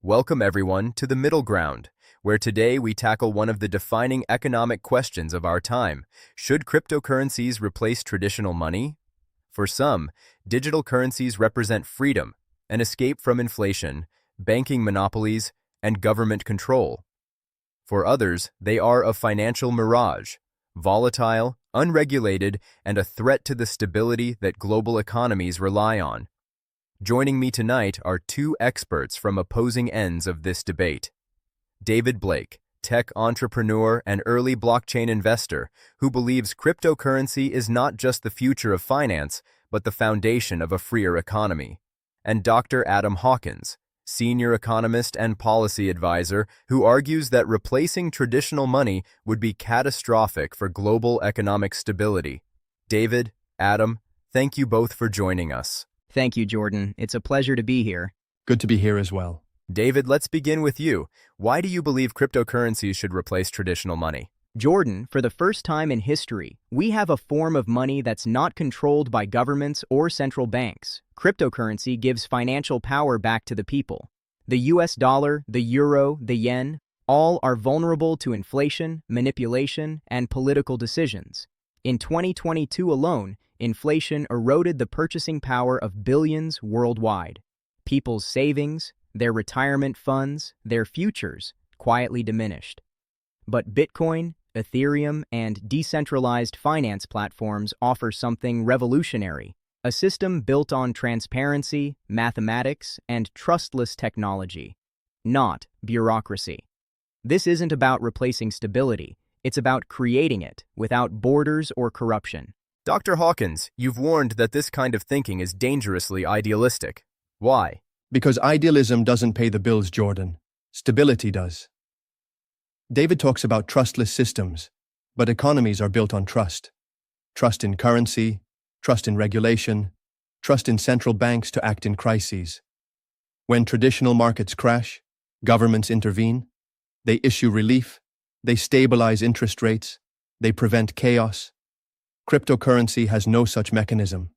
Welcome everyone to the Middle Ground, where today we tackle one of the defining economic questions of our time. Should cryptocurrencies replace traditional money? For some, digital currencies represent freedom, an escape from inflation, banking monopolies, and government control. For others, they are a financial mirage, volatile, unregulated, and a threat to the stability that global economies rely on. Joining me tonight are two experts from opposing ends of this debate. David Blake, tech entrepreneur and early blockchain investor, who believes cryptocurrency is not just the future of finance, but the foundation of a freer economy. And Dr. Adam Hawkins, senior economist and policy advisor, who argues that replacing traditional money would be catastrophic for global economic stability. David, Adam, thank you both for joining us. Thank you, Jordan. It's a pleasure to be here. Good to be here as well. David, let's begin with you. Why do you believe cryptocurrencies should replace traditional money? Jordan, for the first time in history, we have a form of money that's not controlled by governments or central banks. Cryptocurrency gives financial power back to the people. The US dollar, the euro, the yen, all are vulnerable to inflation, manipulation, and political decisions. In 2022 alone, inflation eroded the purchasing power of billions worldwide. People's savings, their retirement funds, their futures quietly diminished. But Bitcoin, Ethereum, and decentralized finance platforms offer something revolutionary, a system built on transparency, mathematics, and trustless technology, not bureaucracy. This isn't about replacing stability, it's about creating it without borders or corruption. Dr. Hawkins, you've warned that this kind of thinking is dangerously idealistic. Why? Because idealism doesn't pay the bills, Jordan. Stability does. David talks about trustless systems, but economies are built on trust. Trust in currency, trust in regulation, trust in central banks to act in crises. When traditional markets crash, governments intervene. They issue relief. They stabilize interest rates. They prevent chaos. Cryptocurrency has no such mechanism.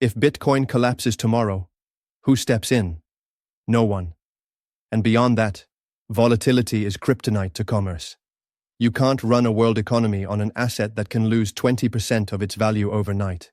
If Bitcoin collapses tomorrow, who steps in? No one. And beyond that, volatility is kryptonite to commerce. You can't run a world economy on an asset that can lose 20% of its value overnight.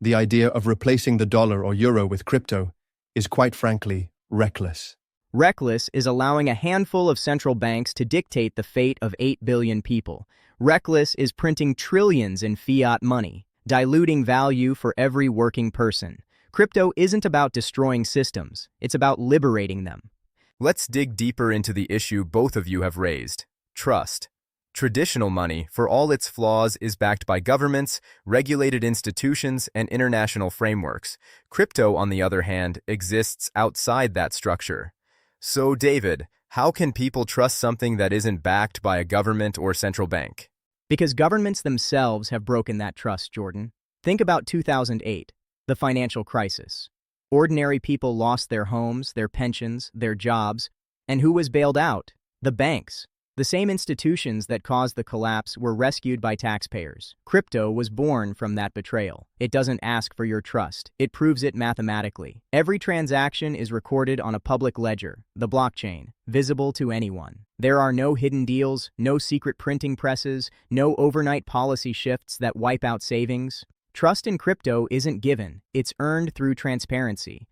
The idea of replacing the dollar or euro with crypto is, quite frankly, reckless. Reckless is allowing a handful of central banks to dictate the fate of 8 billion people. Reckless is printing trillions in fiat money, diluting value for every working person. Crypto isn't about destroying systems, it's about liberating them. Let's dig deeper into the issue both of you have raised: trust. Traditional money, for all its flaws, is backed by governments, regulated institutions, and international frameworks. Crypto, on the other hand, exists outside that structure. So, David, how can people trust something that isn't backed by a government or central bank? Because governments themselves have broken that trust, Jordan. Think about 2008, the financial crisis. Ordinary people lost their homes, their pensions, their jobs, and who was bailed out? The banks. The same institutions that caused the collapse were rescued by taxpayers. Crypto was born from that betrayal. It doesn't ask for your trust. It proves it mathematically. Every transaction is recorded on a public ledger, the blockchain, visible to anyone. There are no hidden deals, no secret printing presses, no overnight policy shifts that wipe out savings. Trust in crypto isn't given. It's earned through transparency.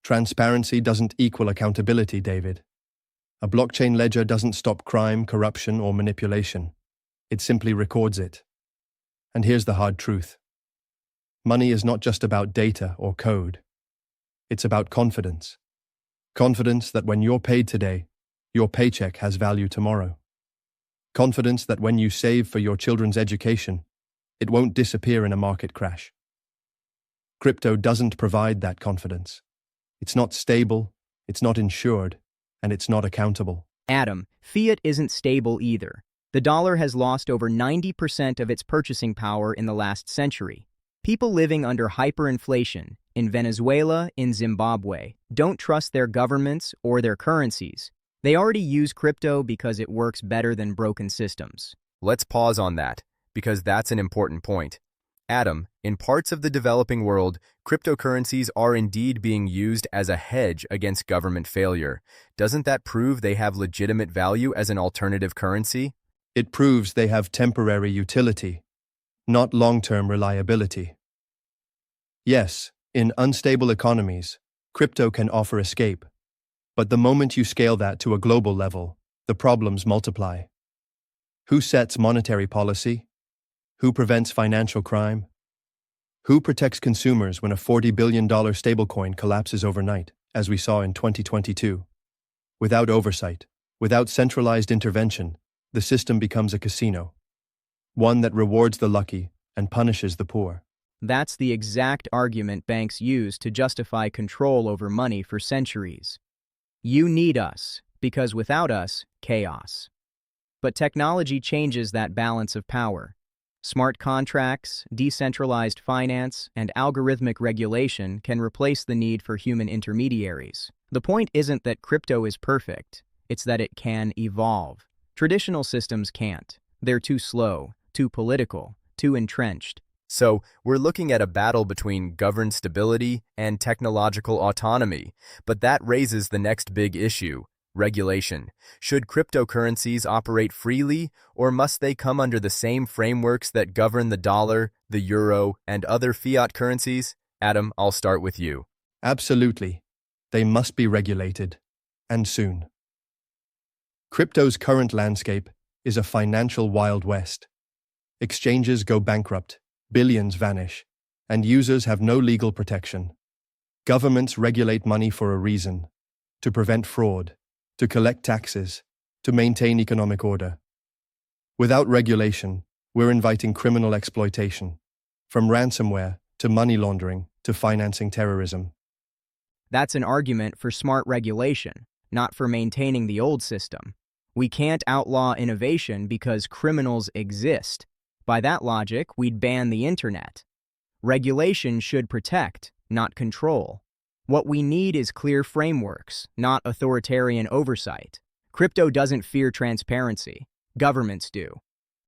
Transparency doesn't equal accountability, David. A blockchain ledger doesn't stop crime, corruption, or manipulation. It simply records it. And here's the hard truth. Money is not just about data or code. It's about confidence. Confidence that when you're paid today, your paycheck has value tomorrow. Confidence that when you save for your children's education, it won't disappear in a market crash. Crypto doesn't provide that confidence. It's not stable, it's not insured, and it's not accountable. Adam, fiat isn't stable either. The dollar has lost over 90% of its purchasing power in the last century. People living under hyperinflation in Venezuela, in Zimbabwe, don't trust their governments or their currencies. They already use crypto because it works better than broken systems. Let's pause on that, because that's an important point. Adam, in parts of the developing world, cryptocurrencies are indeed being used as a hedge against government failure. Doesn't that prove they have legitimate value as an alternative currency? It proves they have temporary utility, not long-term reliability. Yes, in unstable economies, crypto can offer escape. But the moment you scale that to a global level, the problems multiply. Who sets monetary policy? Who prevents financial crime? Who protects consumers when a $40 billion stablecoin collapses overnight, as we saw in 2022? Without oversight, without centralized intervention, the system becomes a casino, one that rewards the lucky and punishes the poor. That's the exact argument banks use to justify control over money for centuries. You need us, because without us, chaos. But technology changes that balance of power. Smart contracts, decentralized finance, and algorithmic regulation can replace the need for human intermediaries. The point isn't that crypto is perfect, it's that it can evolve. Traditional systems can't. They're too slow, too political, too entrenched. So, we're looking at a battle between governed stability and technological autonomy. But that raises the next big issue: regulation. Should cryptocurrencies operate freely, or must they come under the same frameworks that govern the dollar, the euro, and other fiat currencies? Adam, I'll start with you. Absolutely. They must be regulated, and soon. Crypto's current landscape is a financial Wild West. Exchanges go bankrupt, billions vanish, and users have no legal protection. Governments regulate money for a reason: to prevent fraud, to collect taxes, to maintain economic order. Without regulation, we're inviting criminal exploitation, from ransomware to money laundering to financing terrorism. That's an argument for smart regulation, not for maintaining the old system. We can't outlaw innovation because criminals exist. By that logic, we'd ban the internet. Regulation should protect, not control. What we need is clear frameworks, not authoritarian oversight. Crypto doesn't fear transparency. Governments do.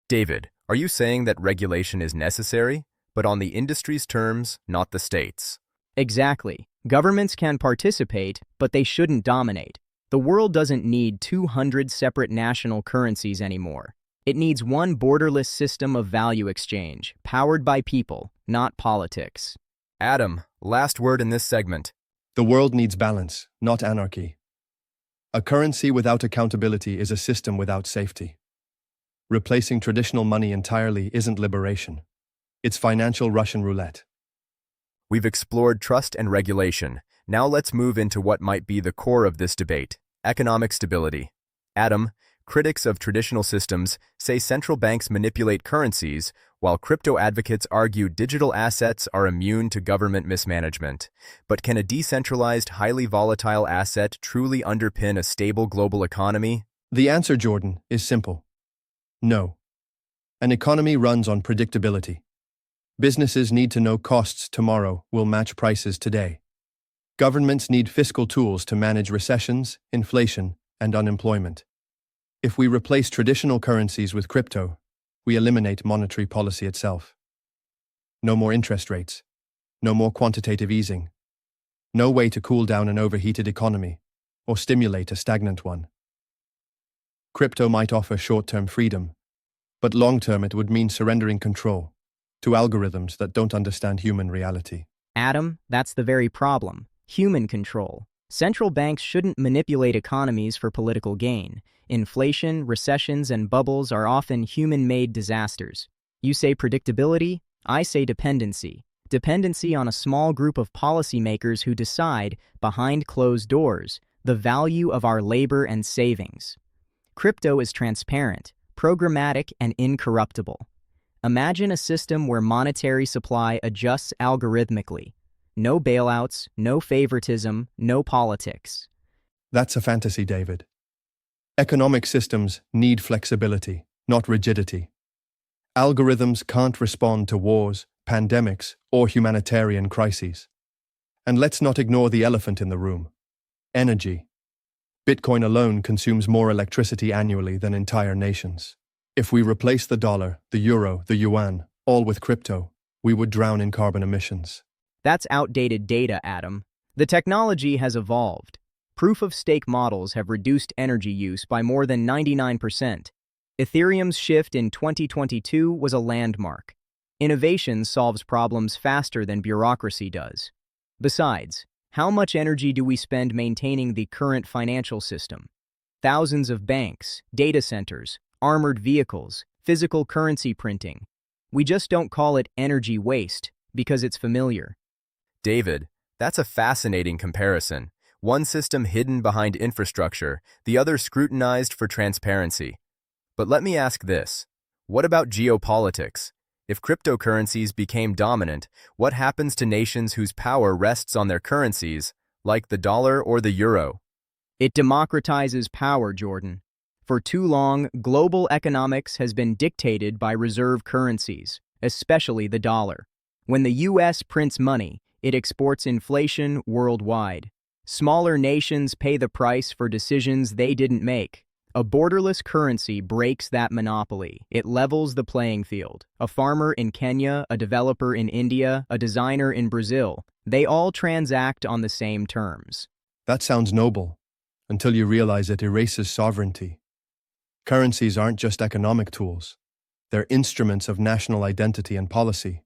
David, are you saying that regulation is necessary, but on the industry's terms, not the state's? Exactly. Governments can participate, but they shouldn't dominate. The world doesn't need 200 separate national currencies anymore. It needs one borderless system of value exchange, powered by people, not politics. Adam, last word in this segment. The world needs balance, not anarchy. A currency without accountability is a system without safety. Replacing traditional money entirely isn't liberation. It's financial Russian roulette. We've explored trust and regulation. Now let's move into what might be the core of this debate: economic stability. Adam, critics of traditional systems say central banks manipulate currencies, while crypto advocates argue digital assets are immune to government mismanagement. But can a decentralized, highly volatile asset truly underpin a stable global economy? The answer, Jordan, is simple. No. An economy runs on predictability. Businesses need to know costs tomorrow will match prices today. Governments need fiscal tools to manage recessions, inflation, and unemployment. If we replace traditional currencies with crypto, we eliminate monetary policy itself. No more interest rates. No more quantitative easing. No way to cool down an overheated economy or stimulate a stagnant one. Crypto might offer short-term freedom, but long-term it would mean surrendering control to algorithms that don't understand human reality. Adam, that's the very problem. Human control. Central banks shouldn't manipulate economies for political gain. Inflation, recessions, and bubbles are often human-made disasters. You say predictability, I say dependency. Dependency on a small group of policymakers who decide, behind closed doors, the value of our labor and savings. Crypto is transparent, programmatic, and incorruptible. Imagine a system where monetary supply adjusts algorithmically. No bailouts, no favoritism, no politics. That's a fantasy, David. Economic systems need flexibility, not rigidity. Algorithms can't respond to wars, pandemics, or humanitarian crises. And let's not ignore the elephant in the room: energy. Bitcoin alone consumes more electricity annually than entire nations. If we replace the dollar, the euro, the yuan, all with crypto, We would drown in carbon emissions. That's outdated data, Adam. The technology has evolved. Proof-of-stake models have reduced energy use by more than 99%. Ethereum's shift in 2022 was a landmark. Innovation solves problems faster than bureaucracy does. Besides, how much energy do we spend maintaining the current financial system? Thousands of banks, data centers, armored vehicles, physical currency printing. We just don't call it energy waste because it's familiar. David, that's a fascinating comparison. One system hidden behind infrastructure, the other scrutinized for transparency. But let me ask this. What about geopolitics? If cryptocurrencies became dominant, what happens to nations whose power rests on their currencies, like the dollar or the euro? It democratizes power, Jordan. For too long, global economics has been dictated by reserve currencies, especially the dollar. When the U.S. prints money, it exports inflation worldwide. Smaller nations pay the price for decisions they didn't make. A borderless currency breaks that monopoly. It levels the playing field. A farmer in Kenya, a developer in India, a designer in Brazil, they all transact on the same terms. That sounds noble, until you realize it erases sovereignty. Currencies aren't just economic tools. They're instruments of national identity and policy.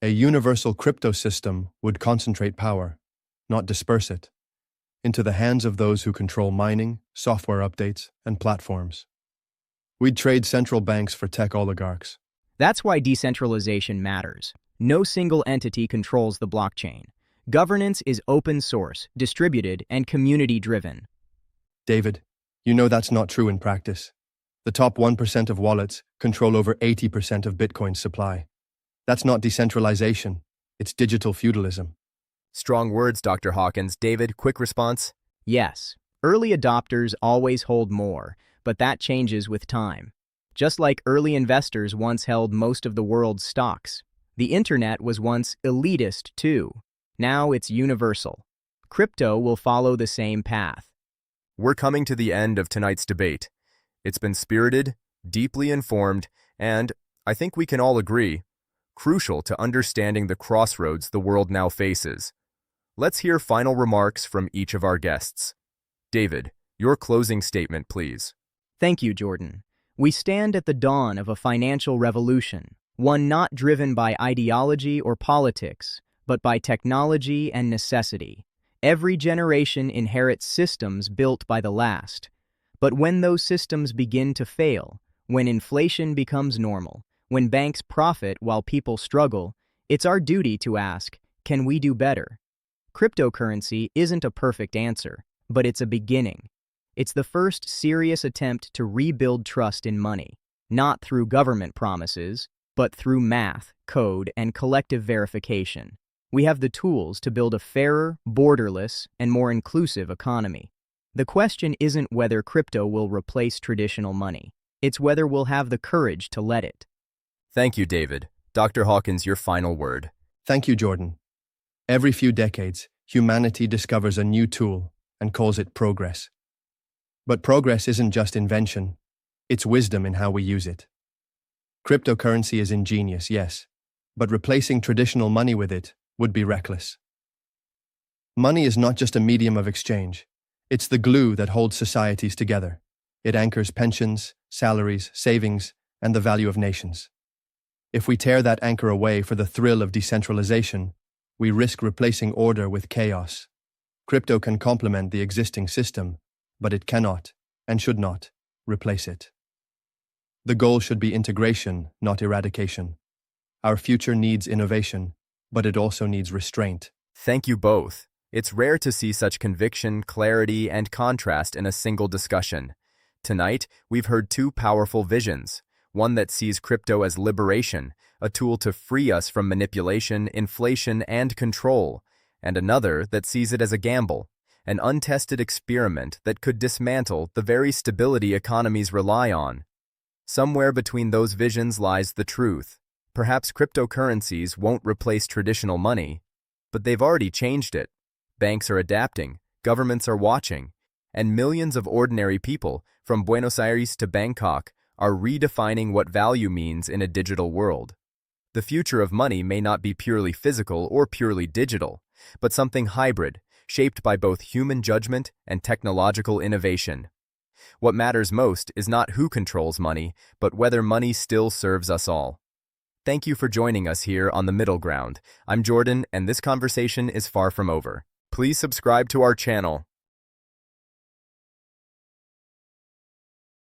A universal crypto system would concentrate power, not disperse it, into the hands of those who control mining, software updates, and platforms. We'd trade central banks for tech oligarchs. That's why decentralization matters. No single entity controls the blockchain. Governance is open source, distributed, and community-driven. David, you know that's not true in practice. The top 1% of wallets control over 80% of Bitcoin's supply. That's not decentralization, it's digital feudalism. Strong words, Dr. Hawkins. David, quick response? Yes, early adopters always hold more, but that changes with time. Just like early investors once held most of the world's stocks. The internet was once elitist too. Now it's universal. Crypto will follow the same path. We're coming to the end of tonight's debate. It's been spirited, deeply informed, and, I think we can all agree, crucial to understanding the crossroads the world now faces. Let's hear final remarks from each of our guests. David, your closing statement, please. Thank you, Jordan. We stand at the dawn of a financial revolution, one not driven by ideology or politics, but by technology and necessity. Every generation inherits systems built by the last. But when those systems begin to fail, when inflation becomes normal, when banks profit while people struggle, it's our duty to ask, can we do better? Cryptocurrency isn't a perfect answer, but it's a beginning. It's the first serious attempt to rebuild trust in money, not through government promises, but through math, code, and collective verification. We have the tools to build a fairer, borderless, and more inclusive economy. The question isn't whether crypto will replace traditional money. It's whether we'll have the courage to let it. Thank you, David. Dr. Hawkins, your final word. Thank you, Jordan. Every few decades, humanity discovers a new tool and calls it progress. But progress isn't just invention, it's wisdom in how we use it. Cryptocurrency is ingenious, yes, but replacing traditional money with it would be reckless. Money is not just a medium of exchange, it's the glue that holds societies together. It anchors pensions, salaries, savings, and the value of nations. If we tear that anchor away for the thrill of decentralization, we risk replacing order with chaos. Crypto can complement the existing system, but it cannot, and should not, replace it. The goal should be integration, not eradication. Our future needs innovation, but it also needs restraint. Thank you both. It's rare to see such conviction, clarity, and contrast in a single discussion. Tonight, we've heard two powerful visions. One that sees crypto as liberation, a tool to free us from manipulation, inflation, and control, and another that sees it as a gamble, an untested experiment that could dismantle the very stability economies rely on. Somewhere between those visions lies the truth. Perhaps cryptocurrencies won't replace traditional money, but they've already changed it. Banks are adapting, governments are watching, and millions of ordinary people, from Buenos Aires to Bangkok, are redefining what value means in a digital world. The future of money may not be purely physical or purely digital, but something hybrid, shaped by both human judgment and technological innovation. What matters most is not who controls money, but whether money still serves us all. Thank you for joining us here on The Middle Ground. I'm Jordan, and this conversation is far from over. Please subscribe to our channel.